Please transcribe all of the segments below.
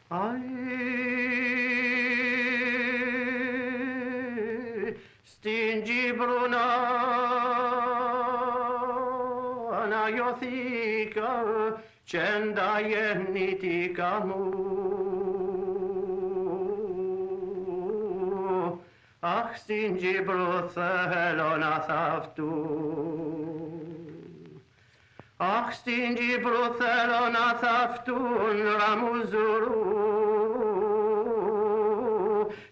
Ai, stingi bruna anagiothika cenda yennitika mu. Ach, stingi bruthelona thaftu. Ach, stingi bruthelona thaftun ramuzuru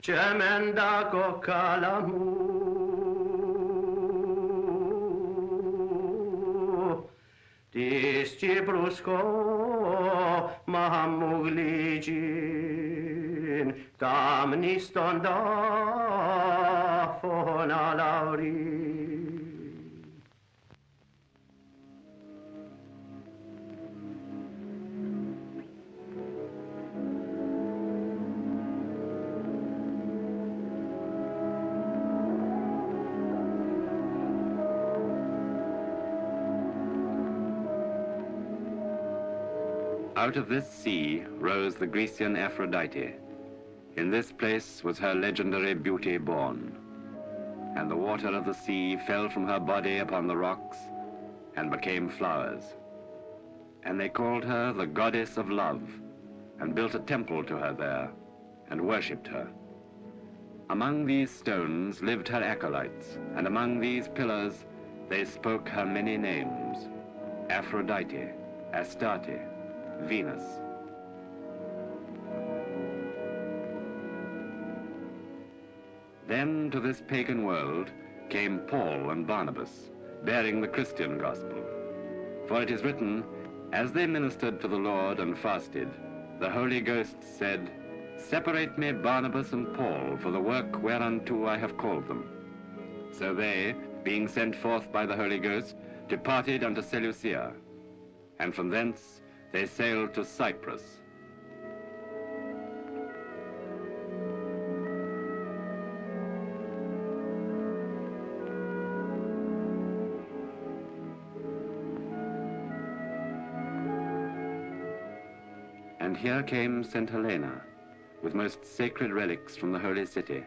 cemenda kokalamu. Disci brusco mahamugligin damnistonda fona lauri. Out of this sea rose the Grecian Aphrodite. In this place was her legendary beauty born. And the water of the sea fell from her body upon the rocks and became flowers. And they called her the goddess of love, and built a temple to her there, and worshipped her. Among these stones lived her acolytes, and among these pillars they spoke her many names: Aphrodite, Astarte, Venus. Then to this pagan world came Paul and Barnabas, bearing the Christian gospel. For it is written, as they ministered to the Lord and fasted, the Holy Ghost said, Separate me Barnabas and Paul for the work whereunto I have called them. So they, being sent forth by the Holy Ghost, departed unto Seleucia, and from thence they sailed to Cyprus. And here came St. Helena, with most sacred relics from the holy city.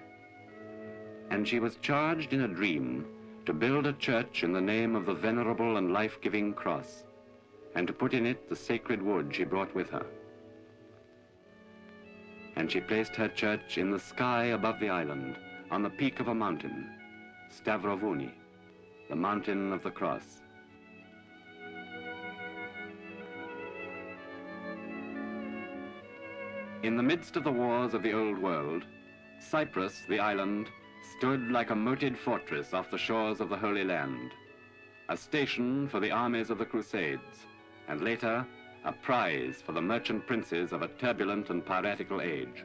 And she was charged in a dream to build a church in the name of the venerable and life-giving cross, and to put in it the sacred wood she brought with her. And she placed her church in the sky above the island, on the peak of a mountain, Stavrovuni, the mountain of the cross. In the midst of the wars of the old world, Cyprus, the island, stood like a moated fortress off the shores of the Holy Land, a station for the armies of the Crusades, and later, a prize for the merchant princes of a turbulent and piratical age.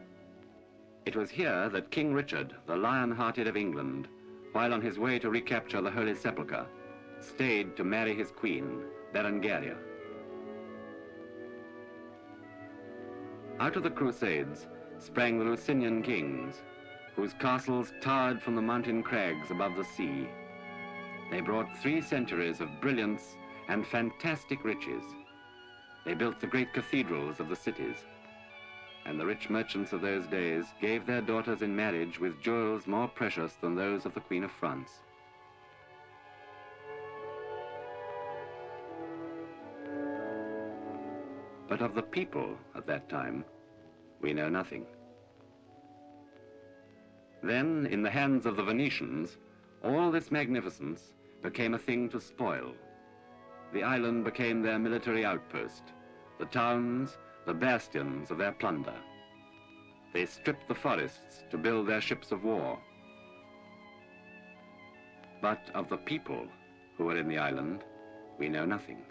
It was here that King Richard, the Lion-Hearted of England, while on his way to recapture the Holy Sepulchre, stayed to marry his queen, Berengaria. Out of the Crusades sprang the Lusignan kings, whose castles towered from the mountain crags above the sea. They brought 3 centuries of brilliance and fantastic riches. They built the great cathedrals of the cities, and the rich merchants of those days gave their daughters in marriage with jewels more precious than those of the Queen of France. But of the people at that time, we know nothing. Then, in the hands of the Venetians, all this magnificence became a thing to spoil. The island became their military outpost, the towns, the bastions of their plunder. They stripped the forests to build their ships of war. But of the people who were in the island, we know nothing.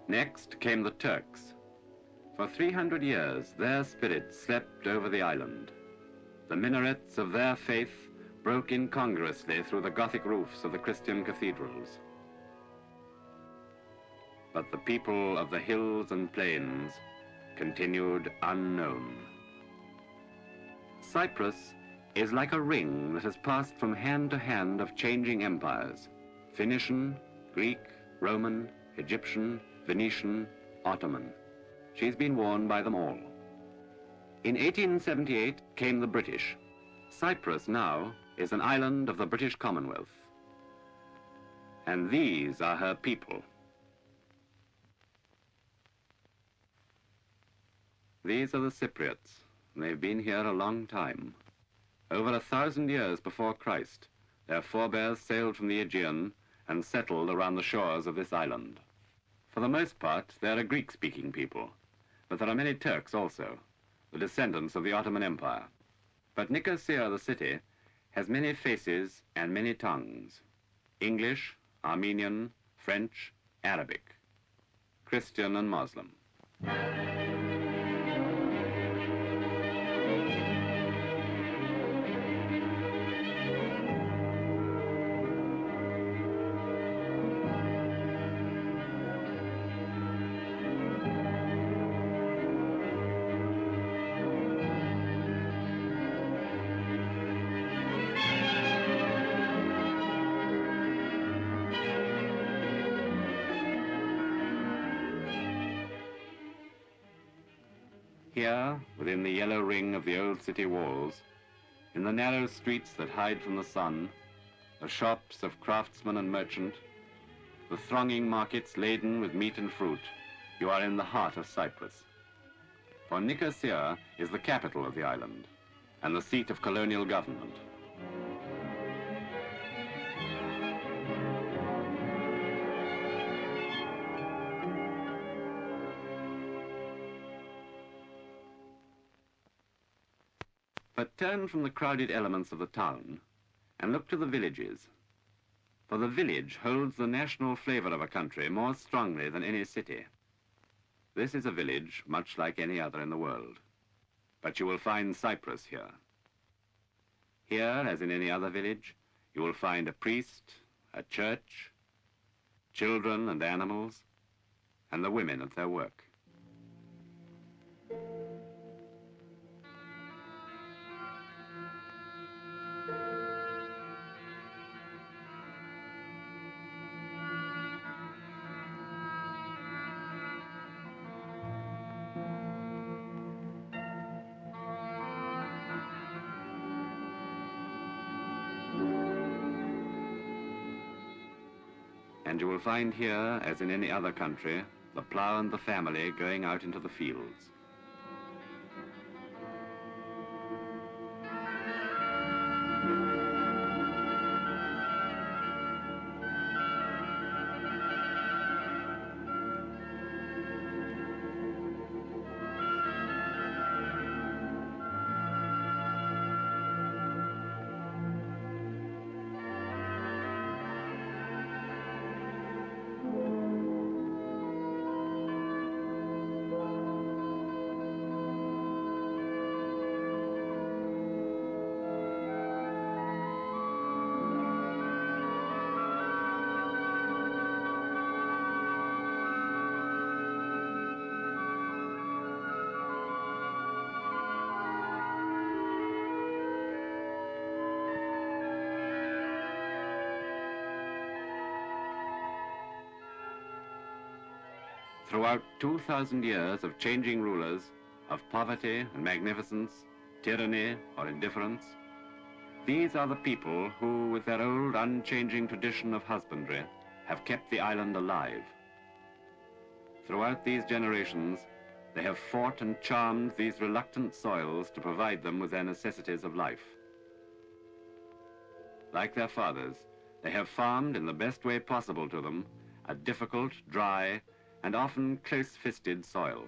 Next came the Turks. For 300 years, their spirit slept over the island. The minarets of their faith broke incongruously through the Gothic roofs of the Christian cathedrals. But the people of the hills and plains continued unknown. Cyprus is like a ring that has passed from hand to hand of changing empires: Phoenician, Greek, Roman, Egyptian, Venetian, Ottoman. She's been worn by them all. In 1878 came the British. Cyprus now is an island of the British Commonwealth. And these are her people. These are the Cypriots. They've been here a long time. Over 1,000 years before Christ, their forebears sailed from the Aegean and settled around the shores of this island. For the most part, they're a Greek-speaking people, but there are many Turks also, the descendants of the Ottoman Empire. But Nicosia, the city, has many faces and many tongues: English, Armenian, French, Arabic, Christian and Muslim. Here, within the yellow ring of the old city walls, in the narrow streets that hide from the sun, the shops of craftsman and merchant, the thronging markets laden with meat and fruit, you are in the heart of Cyprus. For Nicosia is the capital of the island and the seat of colonial government. But turn from the crowded elements of the town and look to the villages. For the village holds the national flavor of a country more strongly than any city. This is a village much like any other in the world. But you will find Cyprus here. Here, as in any other village, you will find a priest, a church, children and animals, and the women at their work. And you will find here, as in any other country, the plough and the family going out into the fields. Throughout 2,000 years of changing rulers, of poverty and magnificence, tyranny or indifference, these are the people who, with their old unchanging tradition of husbandry, have kept the island alive. Throughout these generations, they have fought and charmed these reluctant soils to provide them with their necessities of life. Like their fathers, they have farmed in the best way possible to them a difficult, dry, and often close-fisted soil.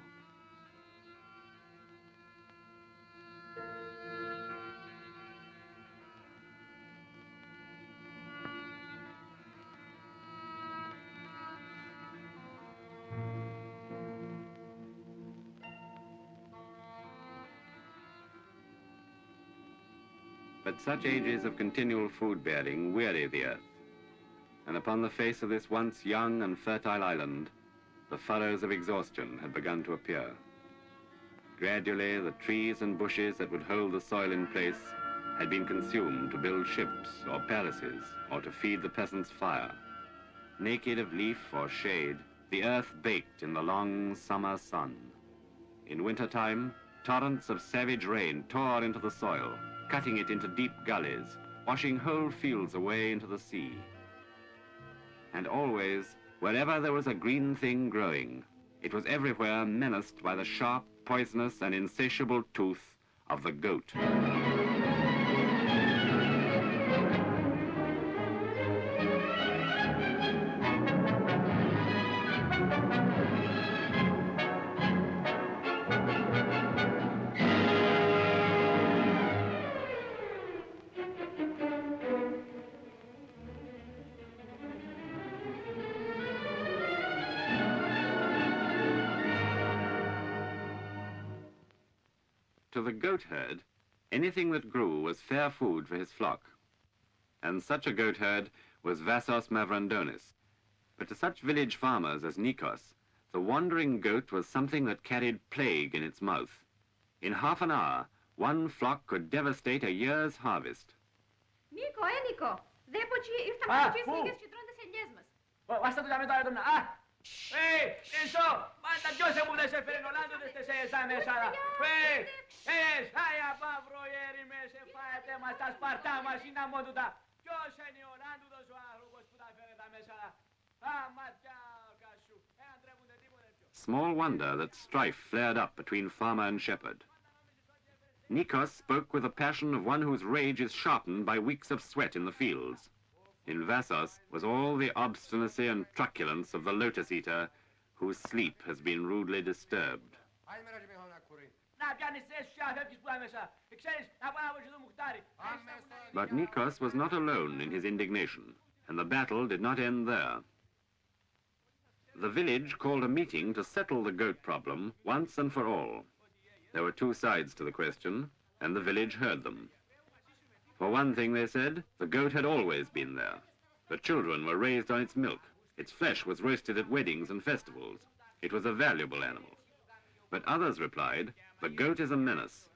But such ages of continual food-bearing weary the earth, and upon the face of this once young and fertile island, the furrows of exhaustion had begun to appear. Gradually, the trees and bushes that would hold the soil in place had been consumed to build ships or palaces or to feed the peasants' fire. Naked of leaf or shade, the earth baked in the long summer sun. In wintertime, torrents of savage rain tore into the soil, cutting it into deep gullies, washing whole fields away into the sea. And always, wherever there was a green thing growing, it was everywhere menaced by the sharp, poisonous, and insatiable tooth of the goat. To the goat herd, anything that grew was fair food for his flock. And such a goat herd was Vassos Mavrandonis. But to such village farmers as Nikos, the wandering goat was something that carried plague in its mouth. In half an hour, one flock could devastate a year's harvest. Νίκο, δέποτσι ήρθαν να τσίσνικες και τρώνε τις ελιές μας. Βάστα του τώρα τον... Eso! Manda, yo se mude ese frenolando desde esa mesa. Άια παύρο έρημε σε φάετε μας τα σπαρτά μας είναι αμόντουτα. Ποιος είναι ο Λάντουδος ο άνθρωπος που τα φέρε τα μέσα. Ματιά κασού. Αντρέπονται τίποτε πιο. Small wonder that strife flared up between farmer and shepherd. Nikos spoke with the passion of one whose rage is sharpened by weeks of sweat in the fields. In Vassos was all the obstinacy and truculence of the lotus-eater whose sleep has been rudely disturbed. But Nikos was not alone in his indignation, and the battle did not end there. The village called a meeting to settle the goat problem once and for all. There were two sides to the question, and the village heard them. For one thing, they said, the goat had always been there. The children were raised on its milk. Its flesh was roasted at weddings and festivals. It was a valuable animal. But others replied, the goat is a menace.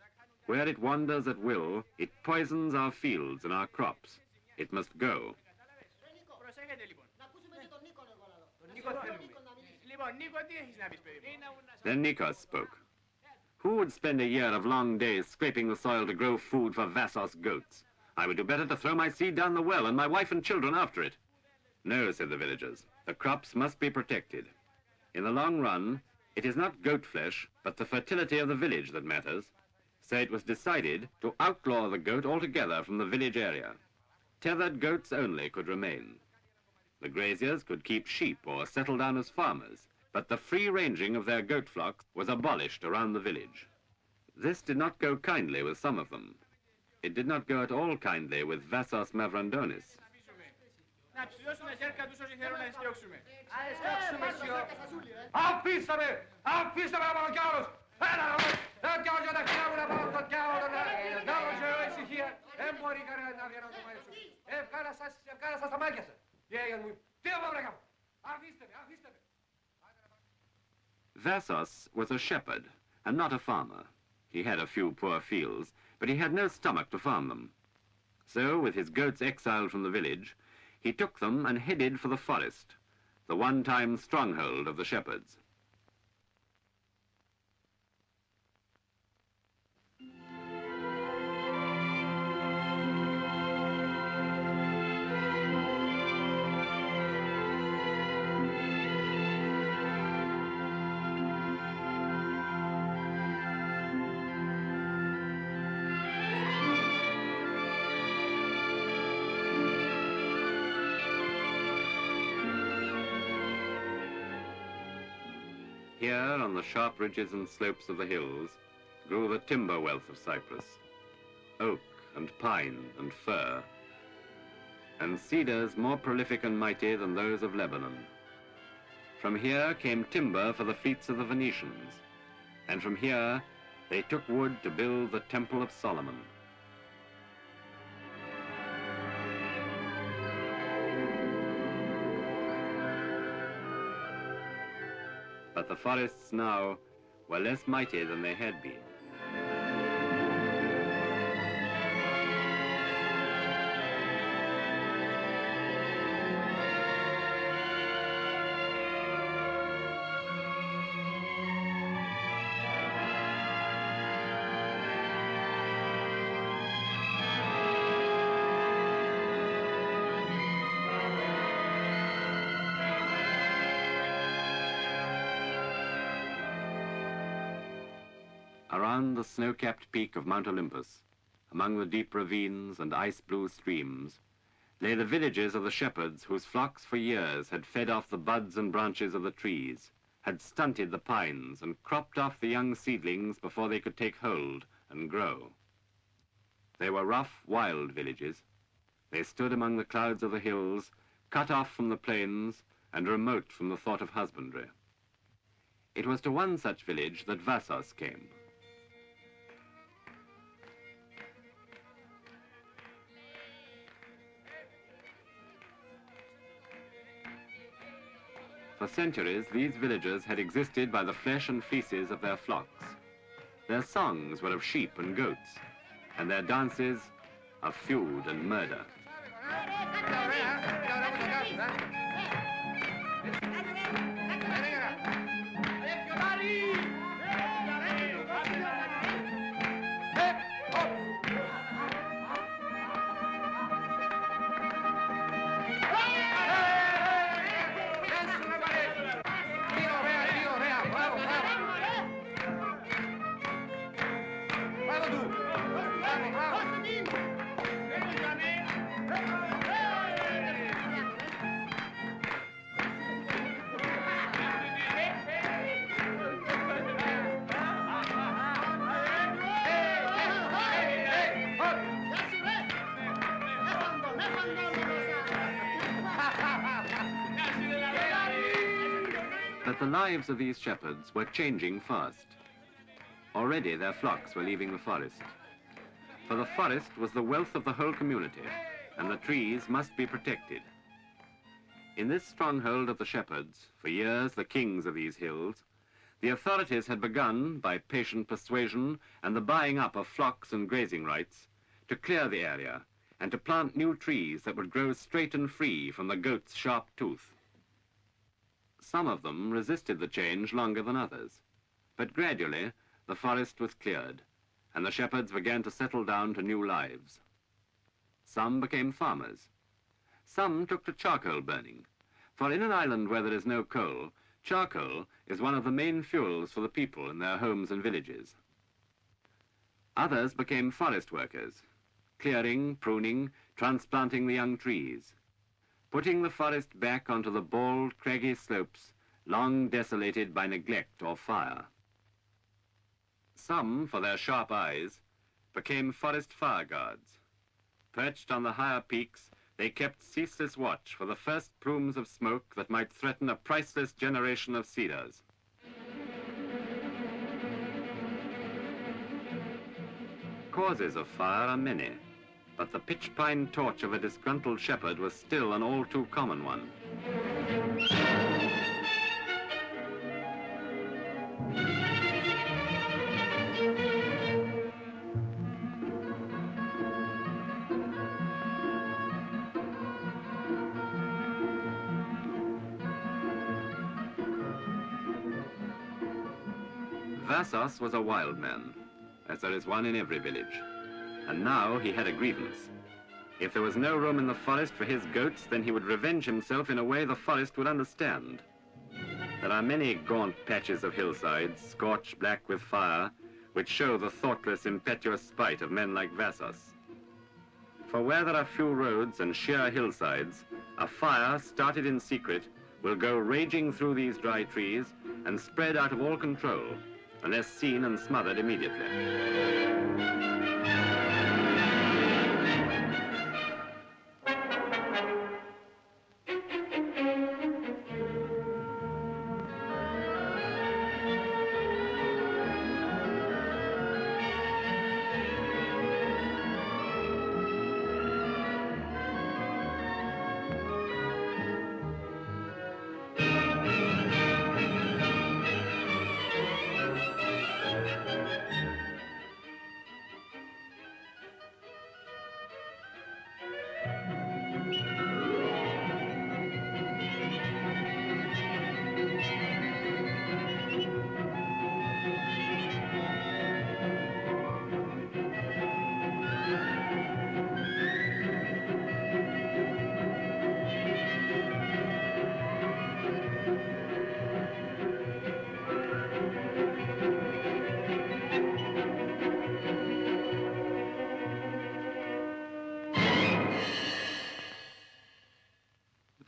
Where it wanders at will, it poisons our fields and our crops. It must go. Then Nikos spoke. Who would spend a year of long days scraping the soil to grow food for Vassos goats? I would do better to throw my seed down the well and my wife and children after it. No, said the villagers, the crops must be protected. In the long run, it is not goat flesh, but the fertility of the village that matters. So it was decided to outlaw the goat altogether from the village area. Tethered goats only could remain. The graziers could keep sheep or settle down as farmers, but the free ranging of their goat flocks was abolished around the village. This did not go kindly with some of them. It did not go at all kindly with Vassos Mavrandonis. Vassos was a shepherd and not a farmer. He had a few poor fields, but he had no stomach to farm them. So, with his goats exiled from the village, he took them and headed for the forest, the one-time stronghold of the shepherds. Here, on the sharp ridges and slopes of the hills, grew the timber wealth of Cyprus, oak and pine and fir, and cedars more prolific and mighty than those of Lebanon. From here came timber for the fleets of the Venetians, and from here they took wood to build the Temple of Solomon. But the forests now were less mighty than they had been. Around the snow-capped peak of Mount Olympus, among the deep ravines and ice-blue streams, lay the villages of the shepherds whose flocks for years had fed off the buds and branches of the trees, had stunted the pines and cropped off the young seedlings before they could take hold and grow. They were rough, wild villages. They stood among the clouds of the hills, cut off from the plains and remote from the thought of husbandry. It was to one such village that Vassos came. For centuries, these villagers had existed by the flesh and fleeces of their flocks. Their songs were of sheep and goats, and their dances of feud and murder. But the lives of these shepherds were changing fast. Already their flocks were leaving the forest. For the forest was the wealth of the whole community, and the trees must be protected. In this stronghold of the shepherds, for years the kings of these hills, the authorities had begun, by patient persuasion and the buying up of flocks and grazing rights, to clear the area and to plant new trees that would grow straight and free from the goat's sharp tooth. Some of them resisted the change longer than others, but gradually the forest was cleared, and the shepherds began to settle down to new lives. Some became farmers. Some took to charcoal burning, for in an island where there is no coal, charcoal is one of the main fuels for the people in their homes and villages. Others became forest workers, clearing, pruning, transplanting the young trees, putting the forest back onto the bald, craggy slopes long desolated by neglect or fire. Some, for their sharp eyes, became forest fire guards. Perched on the higher peaks, they kept ceaseless watch for the first plumes of smoke that might threaten a priceless generation of cedars. Causes of fire are many, but the pitch pine torch of a disgruntled shepherd was still an all too common one. Vassos was a wild man, as there is one in every village. And now he had a grievance. If there was no room in the forest for his goats, then he would revenge himself in a way the forest would understand. There are many gaunt patches of hillsides, scorched black with fire, which show the thoughtless, impetuous spite of men like Vassos. For where there are few roads and sheer hillsides, a fire started in secret will go raging through these dry trees and spread out of all control, unless seen and smothered immediately.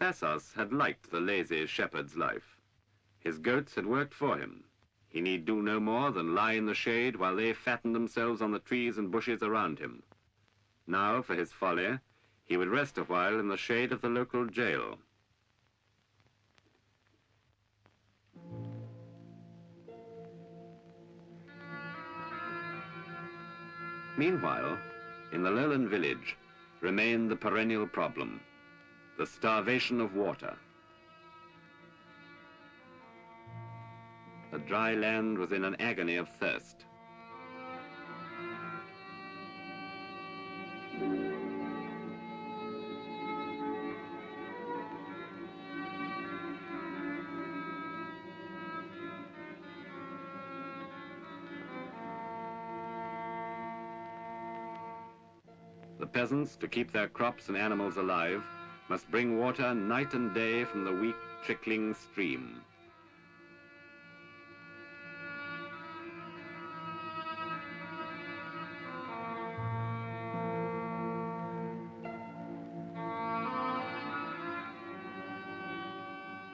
Thasos had liked the lazy shepherd's life. His goats had worked for him. He need do no more than lie in the shade while they fattened themselves on the trees and bushes around him. Now, for his folly, he would rest a while in the shade of the local jail. Meanwhile, in the lowland village remained the perennial problem, the starvation of water. The dry land was in an agony of thirst. The peasants, to keep their crops and animals alive, must bring water night and day from the weak, trickling stream.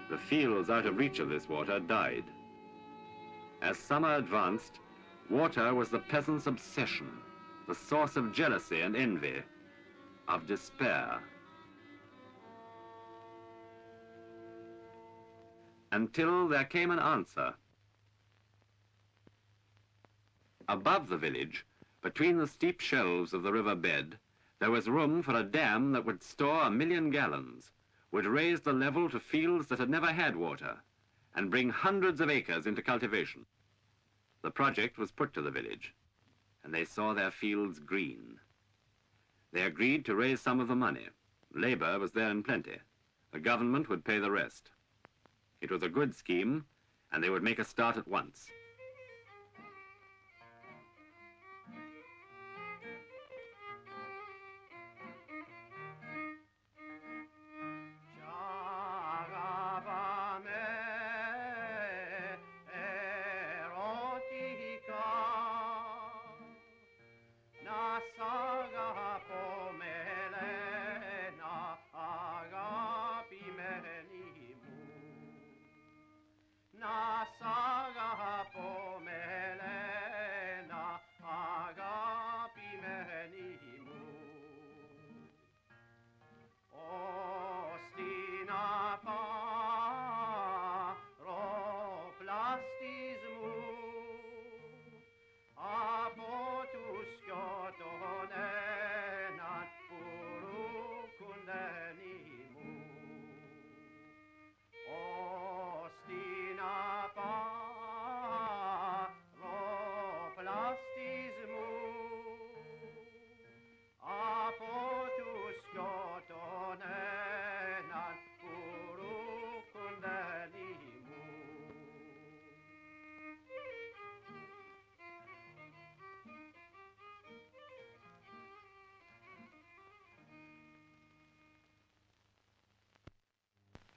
The fields out of reach of this water died. As summer advanced, water was the peasants' obsession, the source of jealousy and envy, of despair. Until there came an answer. Above the village, between the steep shelves of the river bed, there was room for a dam that would store 1,000,000 gallons, would raise the level to fields that had never had water, and bring hundreds of acres into cultivation. The project was put to the village, and they saw their fields green. They agreed to raise some of the money. Labor was there in plenty. The government would pay the rest. It was a good scheme, and they would make a start at once.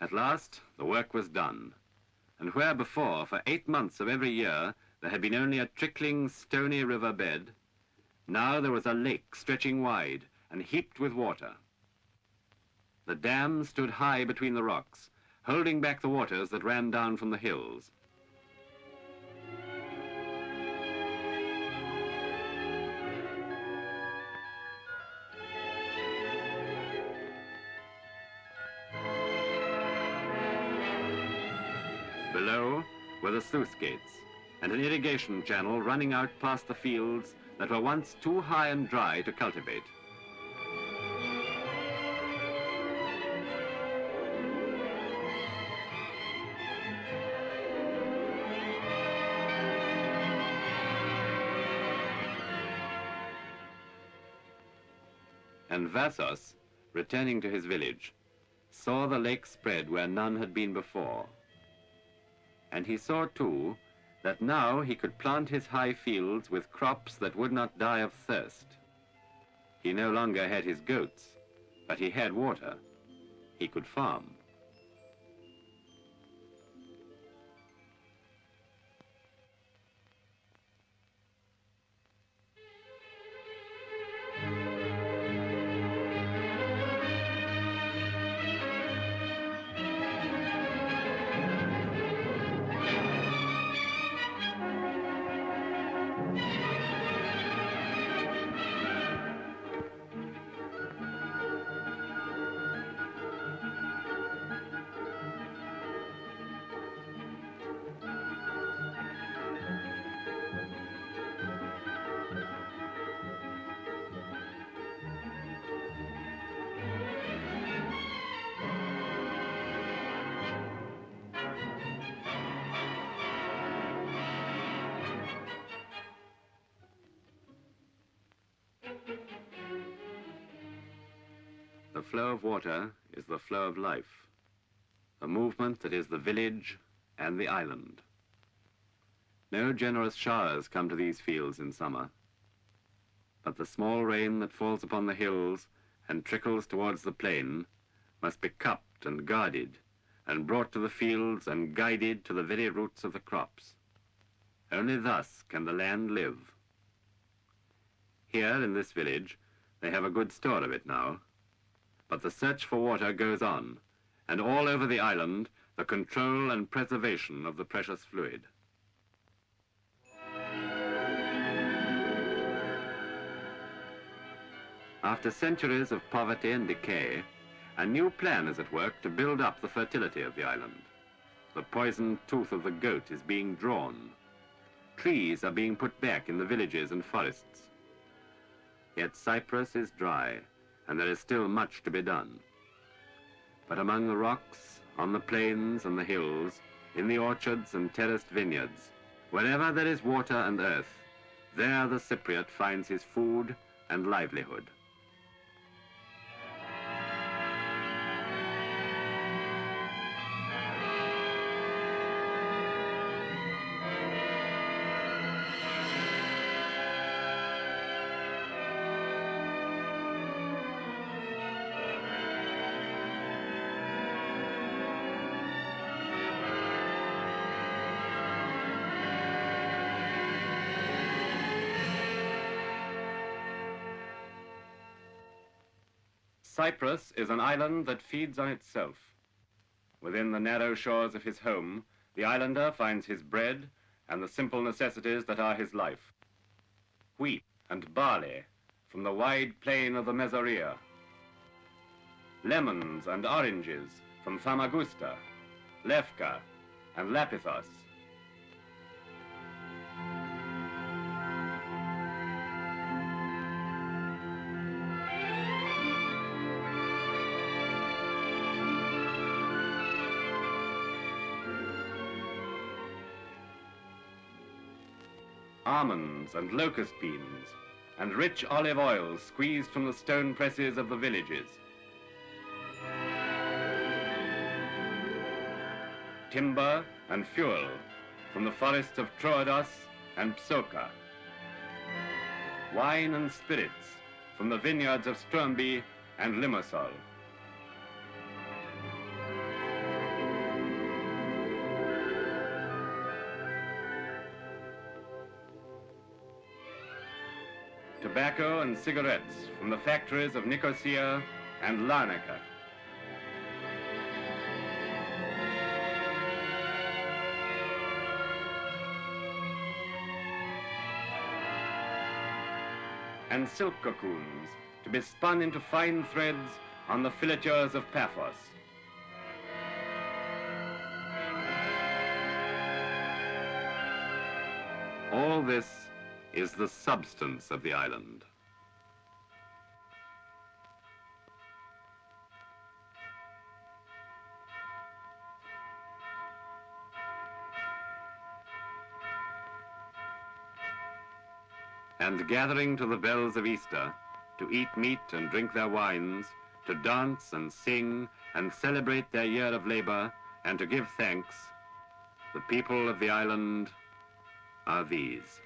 At last, the work was done, and where before, for 8 months of every year, there had been only a trickling, stony river bed, now there was a lake stretching wide and heaped with water. The dam stood high between the rocks, holding back the waters that ran down from the hills. Below were the sluice gates and an irrigation channel running out past the fields that were once too high and dry to cultivate. And Vassos, returning to his village, saw the lake spread where none had been before. And he saw, too, that now he could plant his high fields with crops that would not die of thirst. He no longer had his goats, but he had water. He could farm. The flow of water is the flow of life, a movement that is the village and the island. No generous showers come to these fields in summer, but the small rain that falls upon the hills and trickles towards the plain must be cupped and guarded and brought to the fields and guided to the very roots of the crops. Only thus can the land live. Here in this village, they have a good store of it now, but the search for water goes on, and all over the island, the control and preservation of the precious fluid. After centuries of poverty and decay, a new plan is at work to build up the fertility of the island. The poisoned tooth of the goat is being drawn. Trees are being put back in the villages and forests. Yet Cyprus is dry, and there is still much to be done. But among the rocks, on the plains and the hills, in the orchards and terraced vineyards, wherever there is water and earth, there the Cypriot finds his food and livelihood. Cyprus is an island that feeds on itself. Within the narrow shores of his home, the islander finds his bread and the simple necessities that are his life. Wheat and barley from the wide plain of the Mesorea. Lemons and oranges from Famagusta, Lefka, and Lapithos. Almonds and locust beans, and rich olive oil squeezed from the stone presses of the villages. Timber and fuel from the forests of Troodos and Psoka. Wine and spirits from the vineyards of Stromby and Limassol. Tobacco and cigarettes from the factories of Nicosia and Larnaca. And silk cocoons to be spun into fine threads on the filatures of Paphos. All this is the substance of the island. And gathering to the bells of Easter, to eat meat and drink their wines, to dance and sing and celebrate their year of labor, and to give thanks, the people of the island are these.